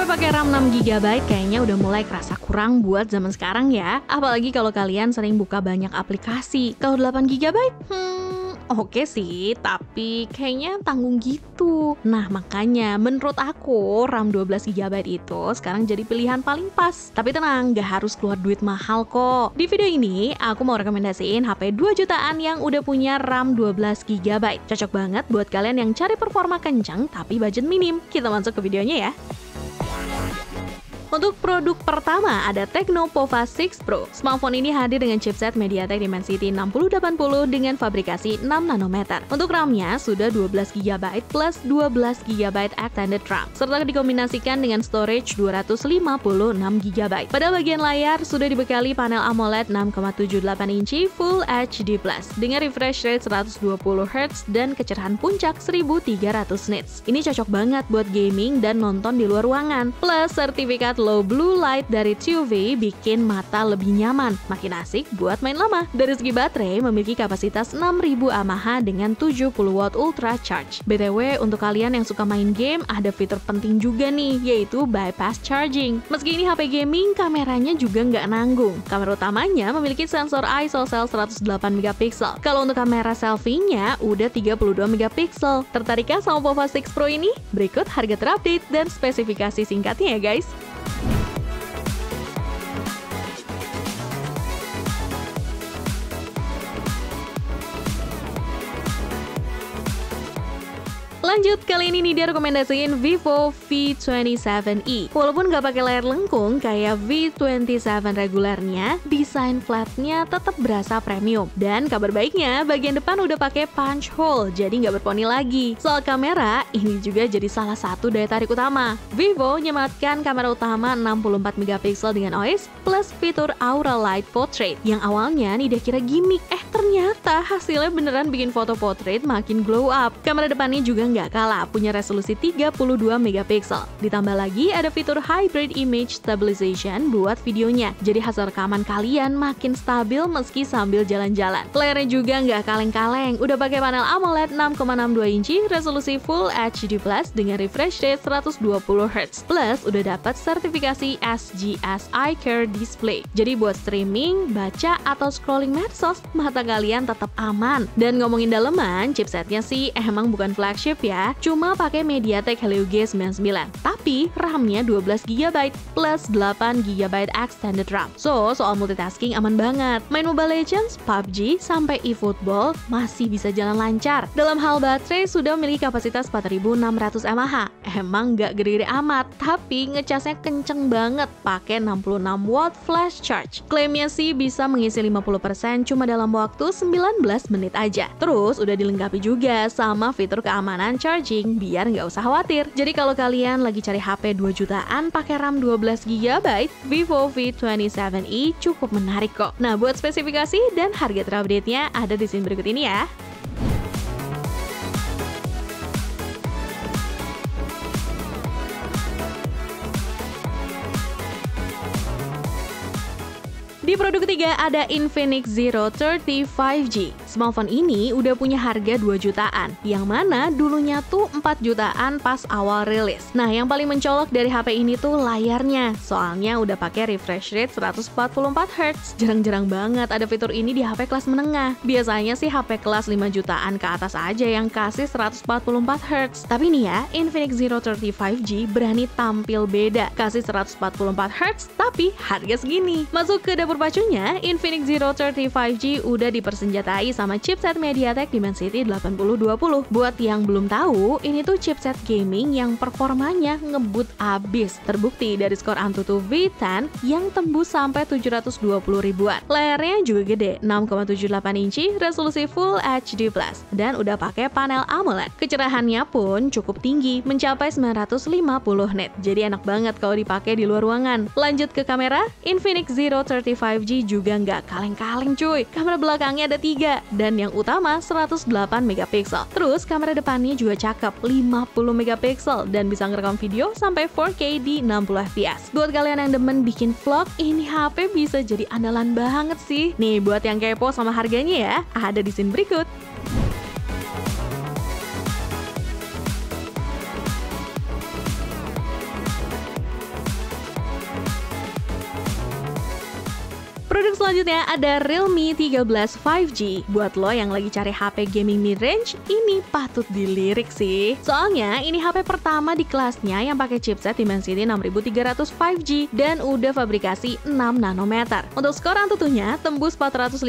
HP pakai RAM 6 GB kayaknya udah mulai kerasa kurang buat zaman sekarang ya. Apalagi kalau kalian sering buka banyak aplikasi. Kalau 8 GB, oke sih, tapi kayaknya tanggung gitu. Nah, makanya menurut aku RAM 12 GB itu sekarang jadi pilihan paling pas. Tapi tenang, gak harus keluar duit mahal kok. Di video ini, aku mau rekomendasiin HP 2 jutaan yang udah punya RAM 12 GB. Cocok banget buat kalian yang cari performa kencang tapi budget minim. Kita masuk ke videonya ya. Untuk produk pertama ada Tecno Pova 6 Pro. Smartphone ini hadir dengan chipset MediaTek Dimensity 6080 dengan fabrikasi 6 nanometer. Untuk RAM-nya sudah 12 GB plus 12 GB extended RAM, serta dikombinasikan dengan storage 256 GB. Pada bagian layar sudah dibekali panel AMOLED 6,78 inci Full HD+, dengan refresh rate 120Hz dan kecerahan puncak 1300 nits. Ini cocok banget buat gaming dan nonton di luar ruangan. Plus sertifikat low blue light dari TUV bikin mata lebih nyaman, makin asik buat main lama. Dari segi baterai memiliki kapasitas 6000 mAh dengan 70W ultra charge. BTW untuk kalian yang suka main game ada fitur penting juga nih, yaitu bypass charging. Meski ini HP gaming, kameranya juga nggak nanggung. Kamera utamanya memiliki sensor ISO 108MP. Kalau untuk kamera selfie-nya udah 32MP. Tertarikkah sama Pova 6 Pro ini? Berikut harga terupdate dan spesifikasi singkatnya ya guys. Lanjut, kali ini dia rekomendasiin Vivo V27e. Walaupun nggak pakai layar lengkung kayak V27 regulernya, desain flatnya tetap berasa premium. Dan kabar baiknya, bagian depan udah pakai punch hole, jadi nggak berponi lagi. Soal kamera, ini juga jadi salah satu daya tarik utama. Vivo nyematkan kamera utama 64MP dengan OIS plus fitur Aura Light Portrait yang awalnya nih dikira gimmick. Ternyata hasilnya beneran bikin foto portrait makin glow up. Kamera depannya juga nggak kalah, punya resolusi 32MP. Ditambah lagi ada fitur Hybrid Image Stabilization buat videonya. Jadi hasil rekaman kalian makin stabil meski sambil jalan-jalan. Layarnya juga nggak kaleng-kaleng, udah pakai panel AMOLED 6,62 inci, resolusi Full HD+ dengan refresh rate 120Hz. Plus udah dapat sertifikasi SGS Eye Care Display. Jadi buat streaming, baca, atau scrolling medsos, mata kalian tetap aman. Dan ngomongin daleman, chipsetnya sih emang bukan flagship ya, cuma pakai MediaTek Helio G99. Tapi RAM-nya 12 GB plus 8 GB extended RAM. So, soal multitasking aman banget. Main Mobile Legends, PUBG, sampai eFootball masih bisa jalan lancar. Dalam hal baterai sudah memiliki kapasitas 4600 mAh. Emang nggak gede-gede amat, tapi ngecasnya kenceng banget, pakai 66W flash charge. Klaimnya sih bisa mengisi 50% cuma dalam waktu 19 menit aja. Terus udah dilengkapi juga sama fitur keamanan charging biar nggak usah khawatir. Jadi kalau kalian lagi cari HP 2 jutaan pakai RAM 12 GB, Vivo V27e cukup menarik kok. Nah, buat spesifikasi dan harga terupdate-nya ada di scene berikut ini ya. Di produk ketiga ada Infinix Zero 30 5G. Smartphone ini udah punya harga 2 jutaan, yang mana dulunya tuh 4 jutaan pas awal rilis. Nah, yang paling mencolok dari HP ini tuh layarnya, soalnya udah pakai refresh rate 144Hz. Jarang-jarang banget ada fitur ini di HP kelas menengah. Biasanya sih HP kelas 5 jutaan ke atas aja yang kasih 144Hz. Tapi nih ya, Infinix Zero 30 5G berani tampil beda, kasih 144Hz tapi harga segini. Masuk ke dapur pacunya, Infinix Zero 30 5G udah dipersenjatai sama chipset MediaTek Dimensity 8020. Buat yang belum tahu, ini tuh chipset gaming yang performanya ngebut abis. Terbukti dari skor Antutu V10 yang tembus sampai 720 ribuan. Layarnya juga gede, 6,78 inci, resolusi Full HD+, dan udah pakai panel AMOLED. Kecerahannya pun cukup tinggi, mencapai 950 nit. Jadi enak banget kalau dipakai di luar ruangan. Lanjut ke kamera, Infinix Zero 30 5G juga nggak kaleng-kaleng cuy. Kamera belakangnya ada 3, dan yang utama 108MP. Terus kamera depannya juga cakep, 50MP, dan bisa ngerekam video sampai 4K di 60fps. Buat kalian yang demen bikin vlog, ini HP bisa jadi andalan banget sih. Nih buat yang kepo sama harganya ya, ada di scene berikut. Produk selanjutnya ada Realme 13 5G. Buat lo yang lagi cari HP gaming mid-range, ini patut dilirik sih. Soalnya ini HP pertama di kelasnya yang pakai chipset Dimensity 6300 5G dan udah fabrikasi 6 nanometer. Untuk skor Antutunya tembus 456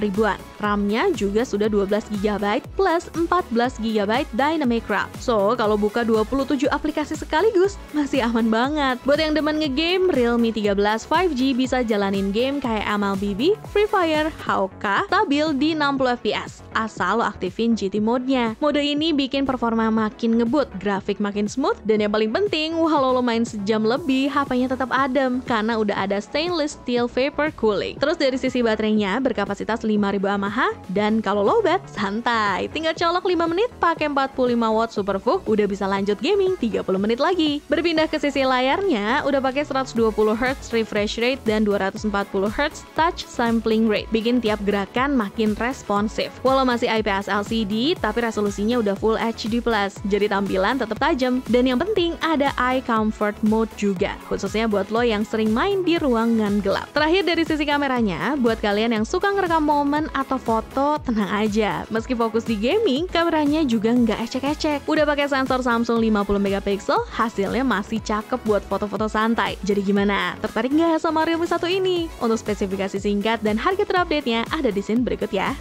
ribuan. RAM-nya juga sudah 12 GB plus 14 GB Dynamic RAM. So, kalau buka 27 aplikasi sekaligus, masih aman banget. Buat yang demen ngegame, Realme 13 5G bisa jalanin game kayak MLBB, Free Fire, HOK, stabil di 60 fps, asal lo aktifin GT mode-nya. Mode ini bikin performa makin ngebut, grafik makin smooth, dan yang paling penting, walau lo main sejam lebih, HP-nya tetap adem, karena udah ada stainless steel vapor cooling. Terus dari sisi baterainya, berkapasitas 5000 mAh, dan kalau lowbat, santai. Tinggal colok 5 menit, pakai 45 watt SuperVOOC, udah bisa lanjut gaming 30 menit lagi. Berpindah ke sisi layarnya, udah pakai 120Hz refresh rate dan 240Hz touch sampling rate, bikin tiap gerakan makin responsif. Walau masih IPS LCD, tapi resolusinya udah Full HD+, jadi tampilan tetap tajam. Dan yang penting ada eye comfort mode juga, khususnya buat lo yang sering main di ruangan gelap. Terakhir dari sisi kameranya, buat kalian yang suka ngerekam momen atau foto, tenang aja. Meski fokus di gaming, kameranya juga nggak ecek-ecek. Udah pakai sensor Samsung 50 megapiksel, hasilnya masih cakep buat foto-foto santai. Jadi gimana? Tertarik nggak sama Realme 1 ini? Untuk spesifikasi singkat dan harga terupdate-nya ada di scene berikut ya.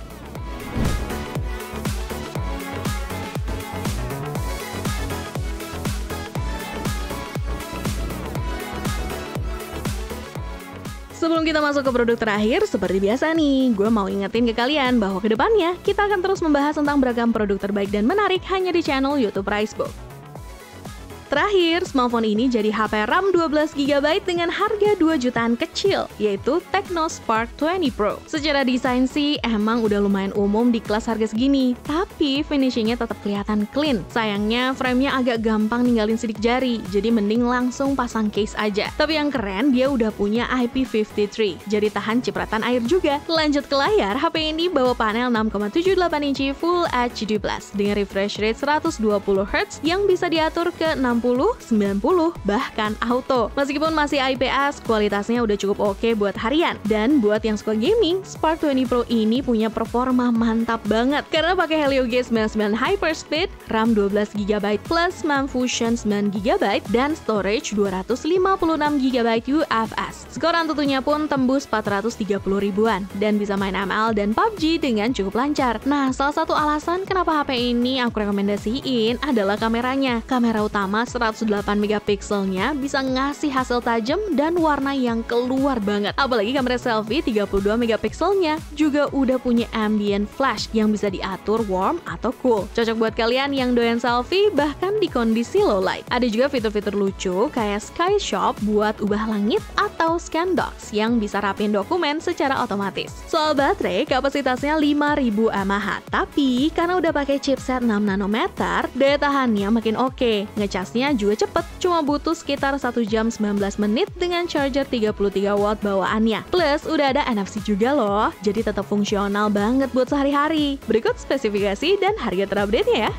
Sebelum kita masuk ke produk terakhir, seperti biasa nih, gue mau ingetin ke kalian bahwa kedepannya kita akan terus membahas tentang beragam produk terbaik dan menarik hanya di channel YouTube Pricebook. Terakhir, smartphone ini jadi HP RAM 12GB dengan harga 2 jutaan kecil, yaitu Tecno Spark 20 Pro. Secara desain sih emang udah lumayan umum di kelas harga segini, tapi finishingnya tetap kelihatan clean. Sayangnya framenya agak gampang ninggalin sidik jari, jadi mending langsung pasang case aja. Tapi yang keren, dia udah punya IP53, jadi tahan cipratan air juga. Lanjut ke layar, HP ini bawa panel 6,78 inci Full HD+, dengan refresh rate 120Hz yang bisa diatur ke 60, 90, bahkan auto. Meskipun masih IPS, kualitasnya udah cukup oke buat harian. Dan buat yang suka gaming, Spark 20 Pro ini punya performa mantap banget. Karena pakai Helio G99 Hyperspeed, RAM 12GB plus MEMS Fusion 9GB, dan storage 256GB UFS. Skor Antutunya pun tembus 430 ribuan, dan bisa main ML dan PUBG dengan cukup lancar. Nah, salah satu alasan kenapa HP ini aku rekomendasiin adalah kameranya. Kamera utama 108 megapikselnya bisa ngasih hasil tajam dan warna yang keluar banget. Apalagi kamera selfie 32 megapikselnya juga udah punya ambient flash yang bisa diatur warm atau cool. Cocok buat kalian yang doyan selfie bahkan di kondisi low light. Ada juga fitur-fitur lucu kayak Sky Shop buat ubah langit atau Scan Docs yang bisa rapin dokumen secara otomatis. Soal baterai, kapasitasnya 5000 mAh. Tapi karena udah pakai chipset 6 nanometer, daya tahannya makin oke. Ngecasnya juga cepet, cuma butuh sekitar 1 jam 19 menit dengan charger 33 watt bawaannya. Plus, udah ada NFC juga loh, jadi tetap fungsional banget buat sehari-hari. Berikut spesifikasi dan harga terupdate-nya ya.